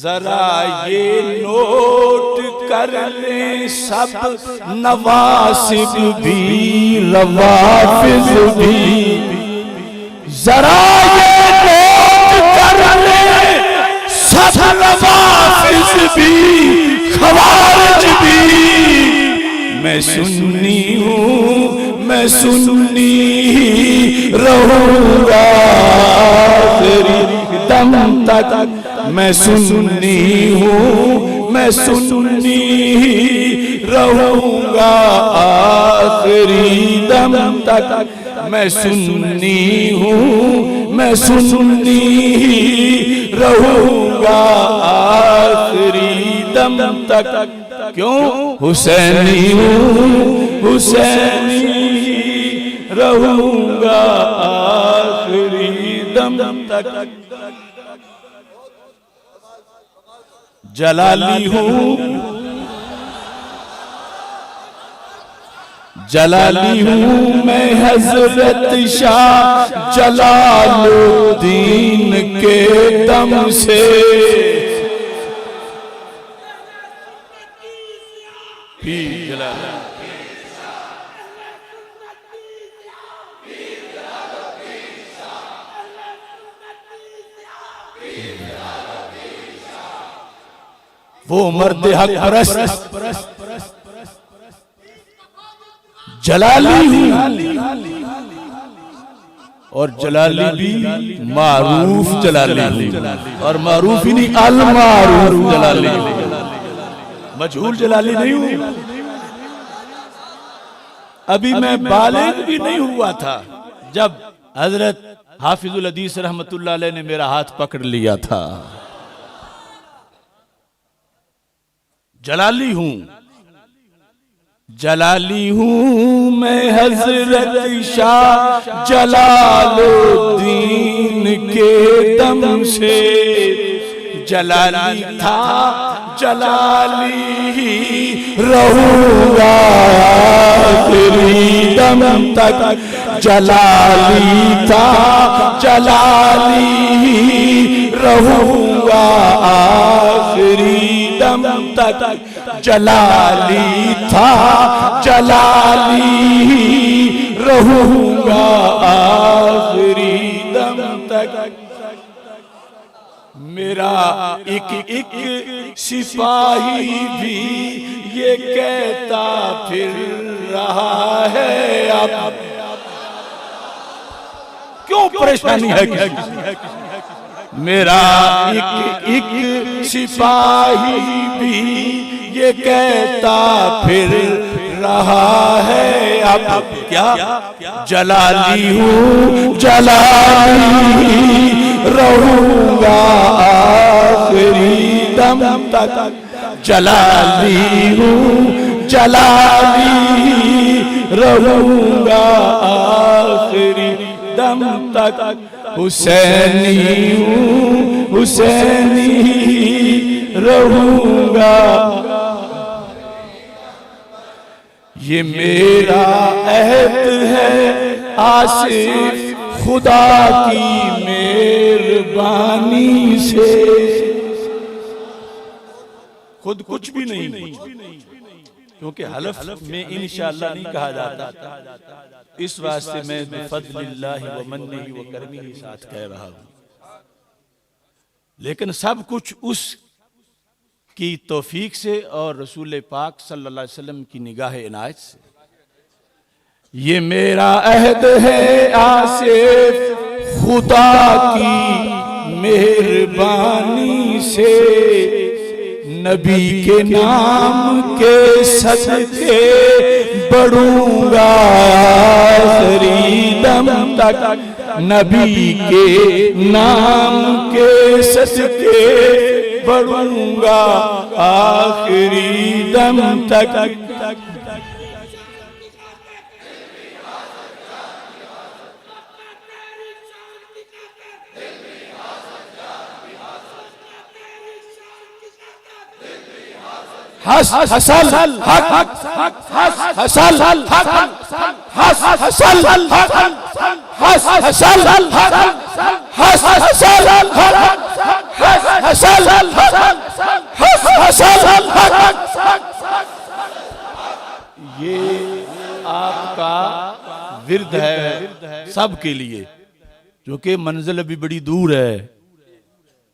Speaker 1: जरा ये नोट कर ले, सब नवासिब भी रवाफिज भी। जरा ये नोट कर ले, सब नवाफिज भी खवारिज भी। मैं सुन्नी हूँ, मैं सुन्नी रहूंगा तेरी दम तक। मैं सुन्नी हूँ, मैं सुन्नी रहूंगा आखिरी दम तक। मैं सुन्नी हूँ, मैं सुन्नी रहूंगा आखिरी दम तक। क्यों? हुसैनी हूँ, हुसैनी रहूंगा आखिरी दम तक। जलाली हूँ, जलाली हूँ मैं हजरत शाह जलालुद्दीन के दम से। वो मर्द हक परस्त जलाली हूँ, और जलाली भी मारूफ जलाली हूँ। और मारूफ ही नहीं, अल मारूफ जलाली, मजहूल जलाली नहीं हूँ। अभी मैं बालिग भी नहीं हुआ था जब हजरत हाफिजुल हदीस रहमतुल्लाह अलैह ने मेरा हाथ पकड़ लिया था। जलाली हूँ, जलाली हूँ मैं हजरत शाह जलालुद्दीन के दम से। जलाली था, जलाली रहूंगा आखिरी दम तक। जलाली था, जलाली रहूंगा आखिरी दम तक। जलाली था, जलाली रहूंगा आखिरी दम तक। मेरा एक एक सिपाही भी ये कहता फिर रहा है, अब क्यों परेशानी है? मेरा एक एक सिपाही भी ये कहता फिर रहा है, अब क्या? जलाली हूँ, जलाली रहूंगा आखिरी दम तक। जलाली हूँ, जलाली रहूंगा आखिरी दम तक। हुसैनी हूँ, हुसैनी रहूंगा। ये मेरा अहद है आसिफ खुदा की मेहरबानी से। खुद कुछ भी नहीं, क्योंकि हलफ में इंशाअल्लाह नहीं कहा जाता। इस वास्ते मैं बिफज़लिल्लाहि व मन्निही व करमिही साथ कह रहा हूँ। लेकिन सब कुछ उस की तौफीक से और रसूल पाक सल्लल्लाहु अलैहि वसल्लम की निगाह इनायत से। ये मेरा अहद है आसिफ खुदा की मेहरबानी से। नबी के नाम के सदके बढ़ूंगा आखिरी दम तक। नबी के नाम के सदके बढ़ूंगा आखिरी दम तक। हसल हक हसल ये आपका विरद है सबके लिए, क्योंकि मंजिल अभी बड़ी दूर है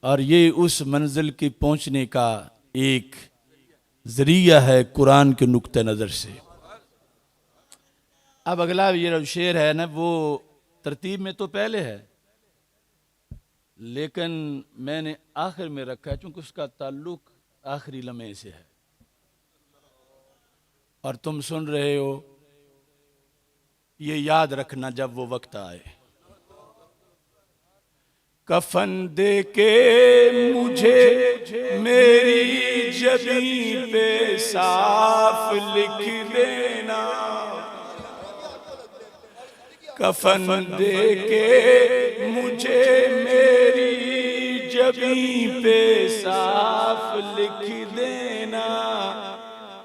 Speaker 1: और ये उस मंजिल के पहुंचने का एक जरिया है कुरान के नुक्ते नज़र से। अब अगला ये जो शेर है ना, वो तरतीब में तो पहले है, लेकिन मैंने आखिर में रखा है क्योंकि उसका ताल्लुक आखिरी लम्हे से है और तुम सुन रहे हो। ये याद रखना जब वो वक्त आए। कफन दे के मुझे मेरी जबीं पे साफ लिख देना, कफन दे के मुझे मेरी जबीं पे साफ लिख देना।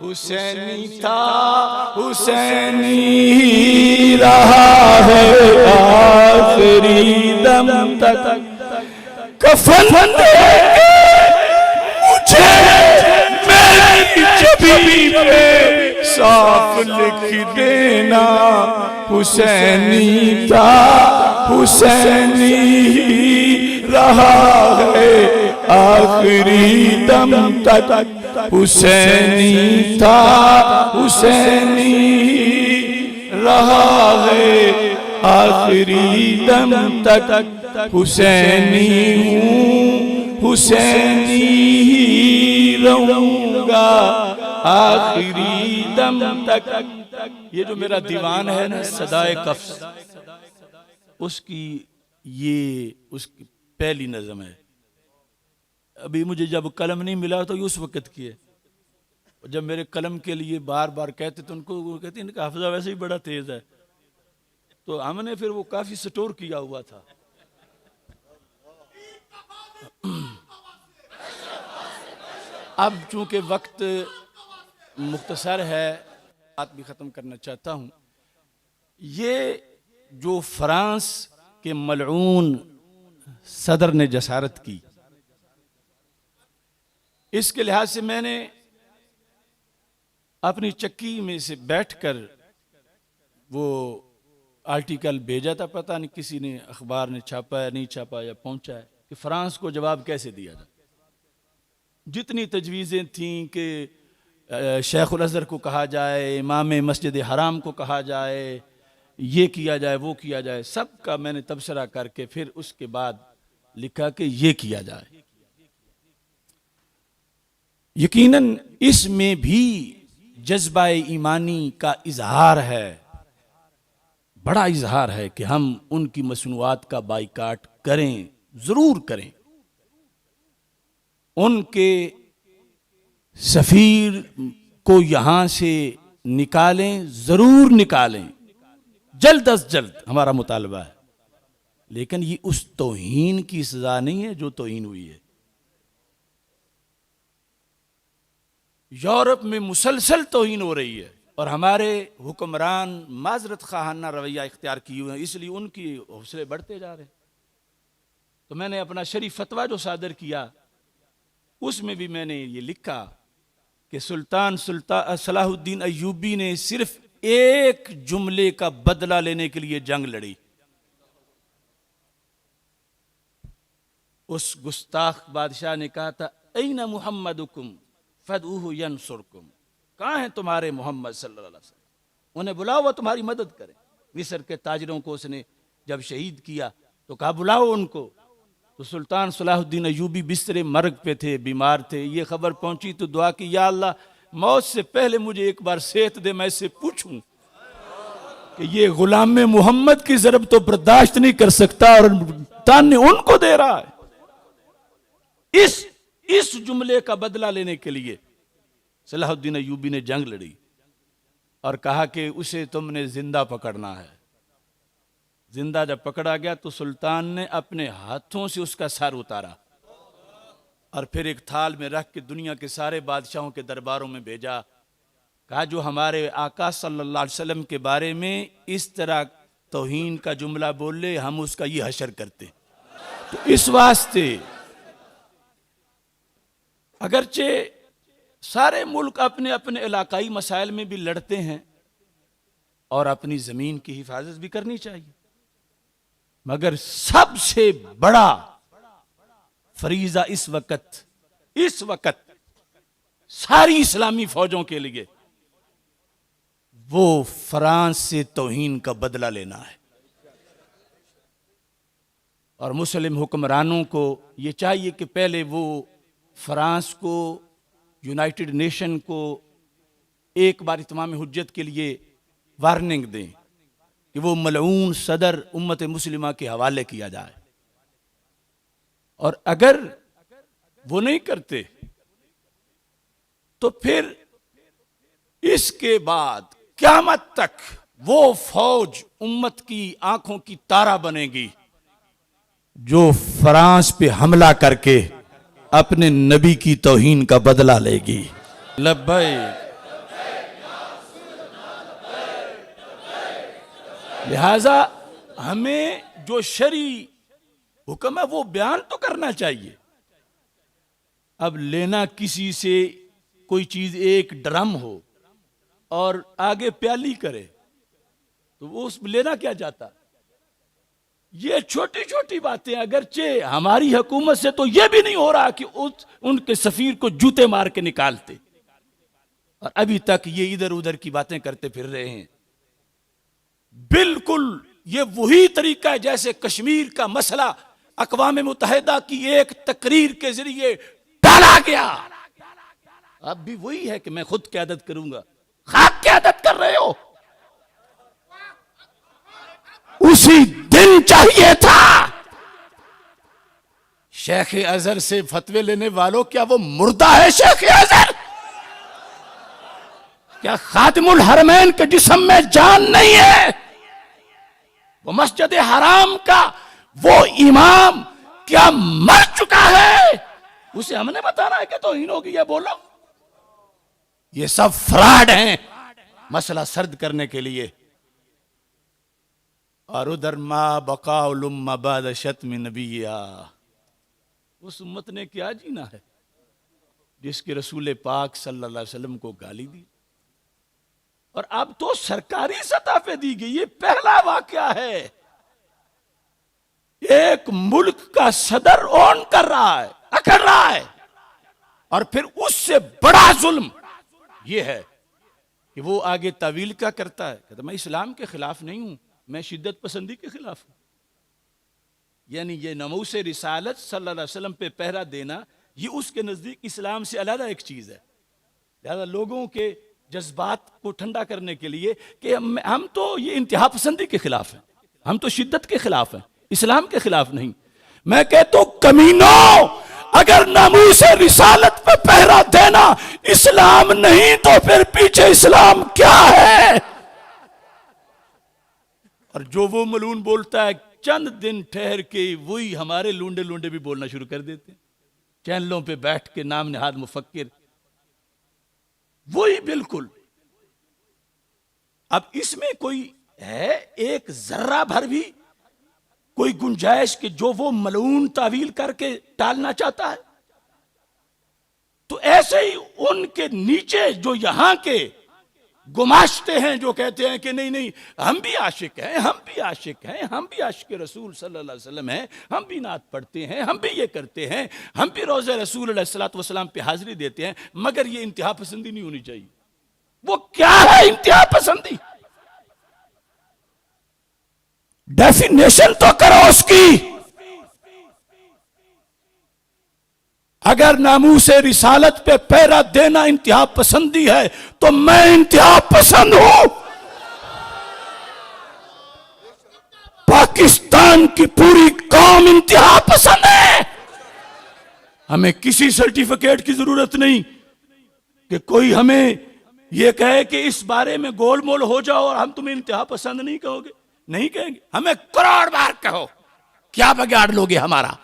Speaker 1: हुसैनी था हुसैनी ही रहा है आखिरी दम तक। कफन दे के मुझे मेरी जबीं पे साफ लिख देना। हुसैनी था हुसैनी ही रहा है आखिरी दम तक। हुसैनी था हुसैनी ही रहा है आखिरी दम तक। हुसैनी हूँ हुसैनी ही रहूंगा आखिरी दम तक। ये जो मेरा दीवान है ना सदाए कफ्स, उसकी ये उसकी पहली नज़म है। अभी मुझे जब कलम नहीं मिला तो ये उस वक़्त की है। जब मेरे कलम के लिए बार बार कहते तो उनको वो कहते इनका हाफ़िज़ा वैसे ही बड़ा तेज है, तो हमने फिर वो काफ़ी स्टोर किया हुआ था। अब चूंकि वक्त मुख्तसर है, बात भी ख़त्म करना चाहता हूँ। ये जो फ्रांस के मलऊन सदर ने जसारत की, इसके लिहाज से मैंने अपनी चक्की में से बैठकर वो आर्टिकल भेजा था, पता नहीं किसी ने अखबार ने छापा या नहीं छापा या पहुंचा है, कि फ्रांस को जवाब कैसे दिया जाए। जितनी तजवीज़ें थीं कि शेखुल अज़हर को कहा जाए, इमाम मस्जिद हराम को कहा जाए, ये किया जाए वो किया जाए, सब का मैंने तबसरा करके फिर उसके बाद लिखा कि ये किया जाए। यकीनन इसमें भी जज्बा ईमानी का इजहार है, बड़ा इजहार है कि हम उनकी मसनूआत का बाइकाट करें, जरूर करें। उनके सफीर को यहां से निकालें, जरूर निकालें, जल्द अज जल्द हमारा मुतालबा है। लेकिन ये उस तौहीन की सजा नहीं है जो तौहीन हुई है। यूरोप में मुसलसल तौहीन हो रही है और हमारे हुक्मरान माजरत खाना रवैया इख्तियार किए हुए हैं, इसलिए उनकी हौसले बढ़ते जा रहे हैं। तो मैंने अपना शरीफ फतवा जो सादर किया, उसमें भी मैंने ये लिखा कि सुल्तान सलाहुद्दीन अय्यूबी ने सिर्फ एक जुमले का बदला लेने के लिए जंग लड़ी। उस गुस्ताख बादशाह ने कहा था, ऐना मुहम्मदुकुम फदऊहु यंसुरकुम, कहाँ हैं तुम्हारे मोहम्मद सल्लल्लाहु अलैहि वसल्लम, उन्हें बुलाओ वो तुम्हारी मदद करें। मिस्र के ताजरों को उसने जब शहीद किया तो कहा बुलाओ उनको। तो सुल्तान सलाहुद्दीन अय्यूबी बिस्तरे मर्ग पे थे, बीमार थे। ये खबर पहुंची तो दुआ की, या अल्लाह मौत से पहले मुझे एक बार सेहत दे, मैं इससे पूछूं कि ये गुलाम मोहम्मद की ज़रब तो बर्दाश्त नहीं कर सकता और ताने उनको दे रहा है। इस जुमले का बदला लेने के लिए सलाहुद्दीन अय्यूबी ने जंग लड़ी और कहा कि उसे तुमने जिंदा पकड़ना है। जिंदा जब पकड़ा गया तो सुल्तान ने अपने हाथों से उसका सर उतारा और फिर एक थाल में रख के दुनिया के सारे बादशाहों के दरबारों में भेजा। कहा जो हमारे आका सल्लल्लाहु अलैहि वसल्लम के बारे में इस तरह तौहीन का जुमला बोले, हम उसका ये हशर करते। तो इस वास्ते अगरचे सारे मुल्क अपने अपने इलाकाई मसाइल में भी लड़ते हैं और अपनी जमीन की हिफाजत भी करनी चाहिए, मगर सबसे बड़ा फरीजा इस वक्त सारी इस्लामी फौजों के लिए वो फ्रांस से तौहीन का बदला लेना है। और मुस्लिम हुक्मरानों को ये चाहिए कि पहले वो फ्रांस को, यूनाइटेड नेशन को एक बार इत्माम हुज्जत के लिए वार्निंग दें कि वो मलऊन सदर उम्मत मुस्लिमा के हवाले किया जाए। और अगर वो नहीं करते तो फिर इसके बाद क़यामत तक वो फौज उम्मत की आंखों की तारा बनेगी जो फ्रांस पे हमला करके अपने नबी की तौहीन का बदला लेगी। लब्बैक। लिहाजा हमें जो शरी हुक्म है वो बयान तो करना चाहिए। अब लेना किसी से कोई चीज एक ड्रम हो और आगे प्याली करे तो वो उस लेना क्या जाता। ये छोटी छोटी बातें अगरचे हमारी हुकूमत से तो ये भी नहीं हो रहा कि उनके सफीर को जूते मार के निकालते, और अभी तक ये इधर उधर की बातें करते फिर रहे हैं। बिल्कुल ये वही तरीका है जैसे कश्मीर का मसला अक़वाम मुत्तहिदा की एक तकरीर के जरिए डाला गया। अब भी वही है कि मैं खुद क़यादत करूंगा। खाक क़यादत कर रहे हो। उसी दिन चाहिए था शेख अजहर से फतवे लेने वालों, क्या वो मुर्दा है शेख अजहर? क्या खातिमुल हरमैन के जिस्म में जान नहीं है? वो मस्जिद हराम का वो इमाम क्या मर चुका है? उसे हमने बताना है कि तौहीन होगी या बोलो? ये सब फ्रॉड हैं मसला सर्द करने के लिए। और उधर मा बकाउलुम्मा बाद शत्म नबिया, उस उम्मत ने क्या जीना है जिसके रसूल पाक सल्लल्लाहु अलैहि वसल्लम को गाली दी। और अब तो सरकारी सतह पे दी गई। ये पहला वाकया है, एक मुल्क का सदर ऑन कर रहा है, अकड़ रहा है। और फिर उससे बड़ा जुल्म ये है कि वो आगे तावील क्या करता है, कहता मैं इस्लाम के खिलाफ नहीं हूं, मैं शिद्दत पसंदी के खिलाफ हूं। यानी ये नमूस रिसालत सल्लल्लाहु अलैहि वसल्लम पे पहरा देना, ये उसके नजदीक इस्लाम से अलग एक चीज है। लिहाजा लोगों के जज्बात को ठंडा करने के लिए कि हम तो ये इंतहा पसंदी के खिलाफ हैं, हम तो शिद्दत के खिलाफ हैं, इस्लाम के खिलाफ नहीं। मैं कहता हूं कमीनों, अगर नामूस रिसालत पे पहरा देना इस्लाम नहीं तो फिर पीछे इस्लाम क्या है? और जो वो मलून बोलता है चंद दिन ठहर के वही हमारे लूंडे लूंडे भी बोलना शुरू कर देते हैं, चैनलों पे बैठ के नाम निहाद मुफक्किर, वही बिल्कुल। अब इसमें कोई है एक जर्रा भर भी कोई गुंजाइश कि जो वो मलून तावील करके टालना चाहता है? तो ऐसे ही उनके नीचे जो यहां के गुमाश्ते हैं जो कहते हैं कि नहीं नहीं हम भी आशिक हैं, हम भी आशिक हैं, हम भी आशिक रसूल सल्लल्लाहु अलैहि वसल्लम हैं, हम भी नात पढ़ते हैं, हम भी ये करते हैं, हम भी रोज़े रसूल अलैहिस्सलातु वस्सलाम पे हाजिरी देते हैं, मगर ये इंतहा पसंदी नहीं होनी चाहिए। वो क्या है इंतहा पसंदी? डेफिनेशन तो करो उसकी। अगर नामूस रिसालत पे पहरा देना इंतहा पसंदी है तो मैं इंतहा पसंद हूं। पाकिस्तान की पूरी कौम इंतहा पसंद है। हमें किसी सर्टिफिकेट की जरूरत नहीं कि कोई हमें यह कहे कि इस बारे में गोलमोल हो जाओ और हम तुम्हें इंतहा पसंद नहीं कहोगे, नहीं कहेंगे। हमें करोड़ बार कहो, क्या बिगाड़ लोगे हमारा,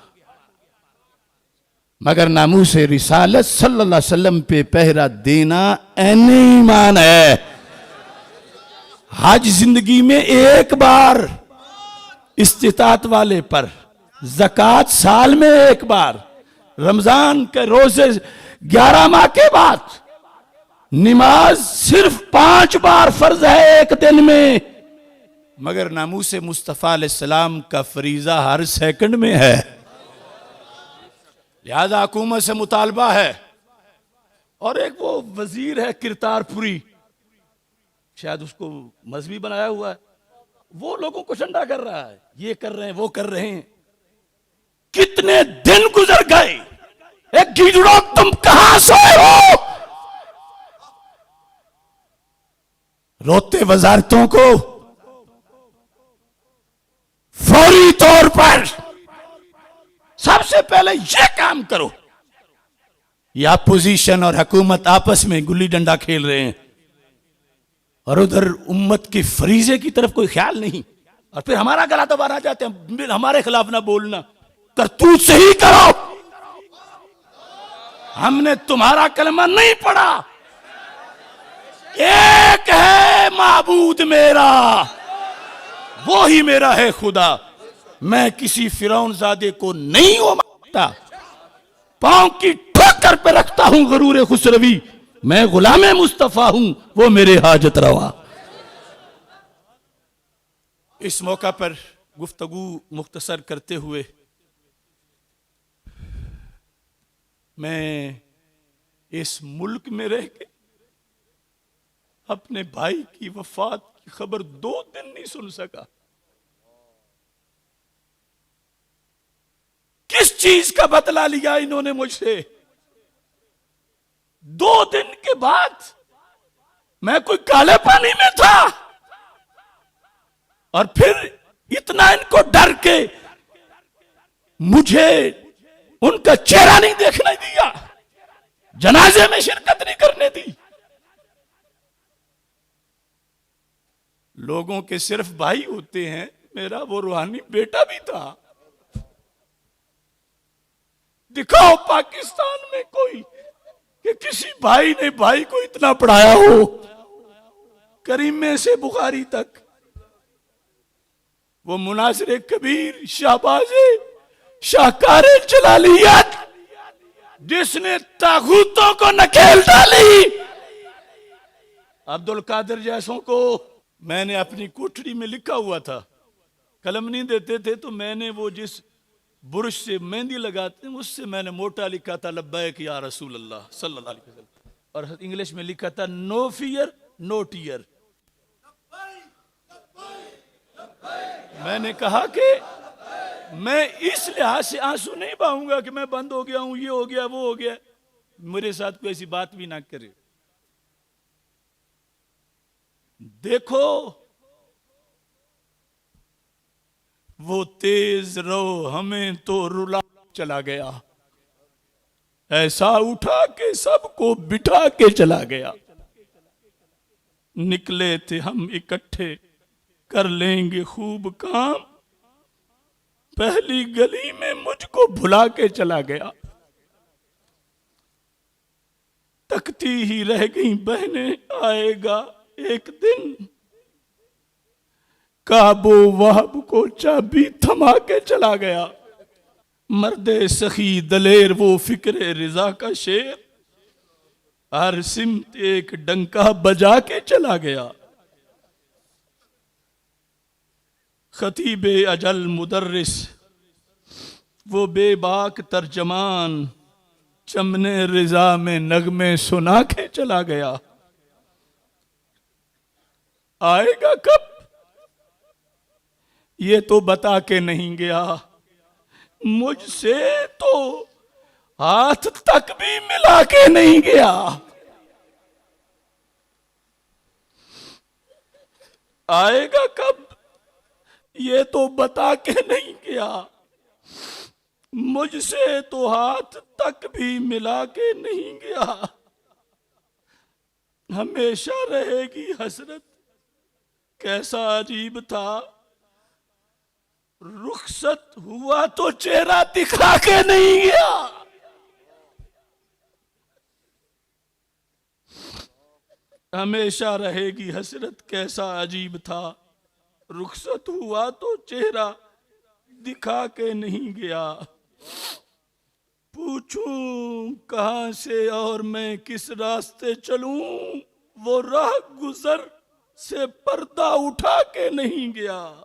Speaker 1: मगर नामूस रिसालत सल्लल्लाहु अलैहि वसल्लम पे पहरा देना ऐन ईमान है। हज जिंदगी में एक बार इस्तिताअत वाले पर, ज़कात साल में एक बार, रमजान के रोजे 11 माह के बाद, नमाज सिर्फ 5 बार फर्ज है एक दिन में, मगर नामूस मुस्तफ़ा अलैहिस्सलाम का फरीजा हर सेकंड में है। लिहाजा हुकूमत से मुतालबा है। और एक वो वजीर है किरतारपुरी, शायद उसको मजहबी बनाया हुआ है, वो लोगों को ठंडा कर रहा है, ये कर रहे हैं वो कर रहे हैं। कितने दिन गुजर गए, एक गीदड़ो तुम कहां सोए हो? रोते वजारतों को फौरी तौर पर सबसे पहले यह काम करो। या अपोजिशन और हुकूमत आपस में गुल्ली डंडा खेल रहे हैं और उधर उम्मत के फरीजे की तरफ कोई ख्याल नहीं, और फिर हमारा गला दबाना चाहते हैं, हमारे खिलाफ ना बोलना, करतूत सही करो। हमने तुम्हारा कलमा नहीं पढ़ा। एक है माबूद मेरा, वो ही मेरा है खुदा। मैं किसी फिरौन ज़ादे को नहीं हो मानता, पांव की ठोकर पे रखता हूं गरूर खुसरवी। मैं गुलामे मुस्तफा हूं, वो मेरे हाजत रवा। इस मौका पर गुफ्तगू मुख्तसर करते हुए मैं इस मुल्क में रह के अपने भाई की वफात की खबर 2 दिन नहीं सुन सका। किस चीज का बदला लिया इन्होंने मुझसे? 2 दिन के बाद मैं कोई काले पानी में था, और फिर इतना इनको डर के मुझे उनका चेहरा नहीं देखने दिया, जनाजे में शिरकत नहीं करने दी। लोगों के सिर्फ भाई होते हैं, मेरा वो रूहानी बेटा भी था। दिखाओ पाकिस्तान में कोई कि किसी भाई ने भाई को इतना पढ़ाया हो, करीमे से बुखारी तक। वो मुनासिर कबीर, शाहबाजे, शाहकारे जलालियत, जिसने तागूतों को नकेल डाली। अब्दुल कादिर जैसों को मैंने अपनी कोठरी में लिखा हुआ था, कलम नहीं देते थे तो मैंने वो जिस बुरुश से मेहंदी लगाते हैं उससे मैंने मोटा लिखा था लब्बैक या रसूल अल्लाह सल्लल्लाहु अलैहि वसल्लम, और इंग्लिश में लिखा था नो फियर नो टीयर। मैंने कहा कि मैं इस लिहाज से आंसू नहीं बहाऊंगा कि मैं बंद हो गया हूं, ये हो गया वो हो गया, मेरे साथ कोई ऐसी बात भी ना करे। देखो वो तेज रो हमें तो रुला चला गया, ऐसा उठा के सबको बिठा के चला गया। निकले थे हम इकट्ठे कर लेंगे खूब काम, पहली गली में मुझको भुला के चला गया। तकती ही रह गई बहनें, आएगा एक दिन काबो वहाब को चाबी थमा के चला गया। मर्दे सखी दलेर वो फिक्रे रिजा का शेर, हर सिमत एक डंका बजा के चला गया। खतीबे अजल मुदर्रिस वो बेबाक तर्जमान, चमने रिजा में नगमे सुना के चला गया। आएगा कब ये तो बता के नहीं गया, मुझसे तो हाथ तक भी मिला के नहीं गया। आएगा कब ये तो बता के नहीं गया, मुझसे तो हाथ तक भी मिला के नहीं गया। हमेशा रहेगी हसरत, कैसा अजीब था, रुखसत हुआ तो चेहरा दिखा के नहीं गया। हमेशा रहेगी हसरत, कैसा अजीब था, रुखसत हुआ तो चेहरा दिखा के नहीं गया। पूछूं कहां से और मैं किस रास्ते चलूं, वो राह गुजर से पर्दा उठा के नहीं गया।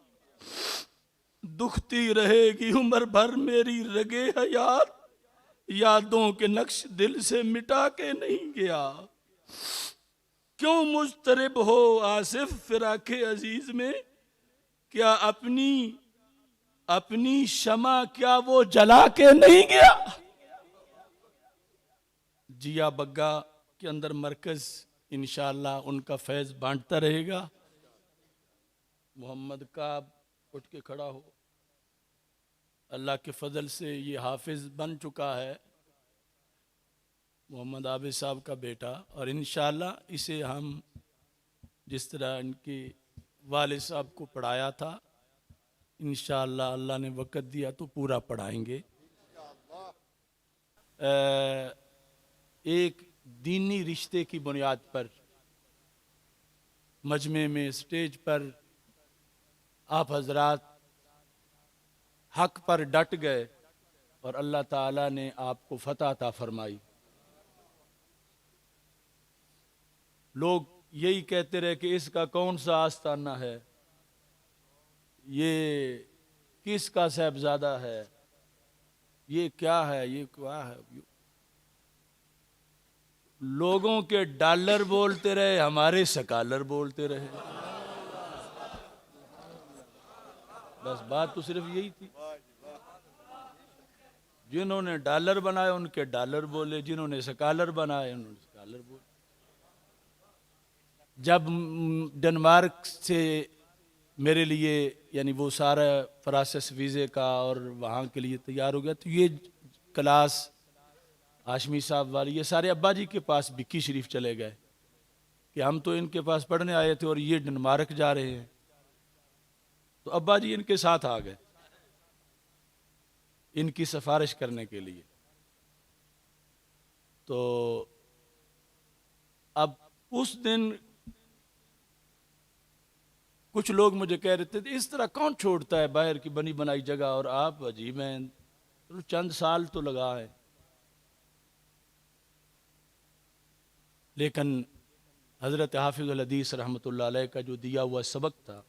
Speaker 1: दुखती रहेगी उम्र भर मेरी रगे हयात, यादों के नक्श दिल से मिटा के नहीं गया। क्यों मुस्तरिब हो आसिफ फिराके अजीज में, क्या अपनी शमा क्या वो जला के नहीं गया। जिया बग्गा के अंदर मरकज इंशाअल्लाह उनका फैज़ बांटता रहेगा। मोहम्मद काब उठ के खड़ा हो। अल्लाह के फजल से ये हाफिज बन चुका है, मोहम्मद आबिद साहब का बेटा, और इंशाअल्लाह इसे हम जिस तरह इनके वालिद साहब को पढ़ाया था, इंशाअल्लाह अल्लाह ने वक़्त दिया तो पूरा पढ़ाएंगे। एक दीनी रिश्ते की बुनियाद पर मजमे में स्टेज पर आप हजरात हक पर डट गए और अल्लाह ताला ने आपको फतह अता फरमाई। लोग यही कहते रहे कि इसका कौन सा आस्ताना है, ये किसका साहबजादा है, ये क्या है, ये क्या है। लोगों के डॉलर बोलते रहे, हमारे सकालर बोलते रहे। बस बात तो सिर्फ यही थी। जिन्होंने डॉलर बनाए उनके डॉलर बोले, जिन्होंने सकालर बनाए उन्होंने सकालर बोले। जब डेनमार्क से मेरे लिए यानी वो सारा प्रोसेस वीज़े का और वहाँ के लिए तैयार हो गया, तो ये क्लास हाशमी साहब वाली ये सारे अब्बा जी के पास बिक्की शरीफ चले गए कि हम तो इनके पास पढ़ने आए थे और ये डेनमार्क जा रहे हैं। तो अब्बा जी इनके साथ आ गए इनकी सिफारिश करने के लिए। तो अब उस दिन कुछ लोग मुझे कह रहे थे इस तरह कौन छोड़ता है बाहर की बनी बनाई जगह, और आप अजीब हैं, तो चंद साल तो लगा है। लेकिन हज़रत हाफिज़ुल हदीस रहमतुल्लाह अलैह का जो दिया हुआ सबक था,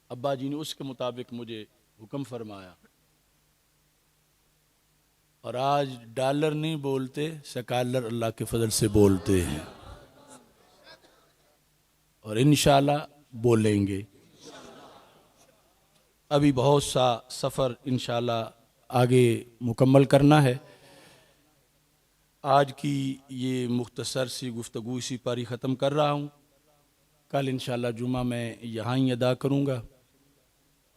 Speaker 1: अब्बा जी ने उसके मुताबिक मुझे हुक्म फरमाया, और आज डॉलर नहीं बोलते, सकालर अल्लाह के फजल से बोलते हैं, और इंशाअल्लाह बोलेंगे। अभी बहुत सा सफ़र इंशाअल्लाह आगे मुकम्मल करना है। आज की ये मुख्तसर सी गुफ्तगू इसी पर ही ख़त्म कर रहा हूँ। कल इंशाअल्लाह जुमा मैं यहाँ ही अदा करूँगा,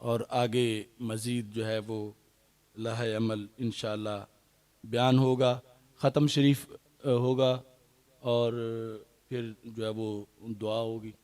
Speaker 1: और आगे मज़ीद जो है वो लाहे अमल इंशाअल्लाह बयान होगा, ख़त्म शरीफ होगा, और फिर जो है वो दुआ होगी।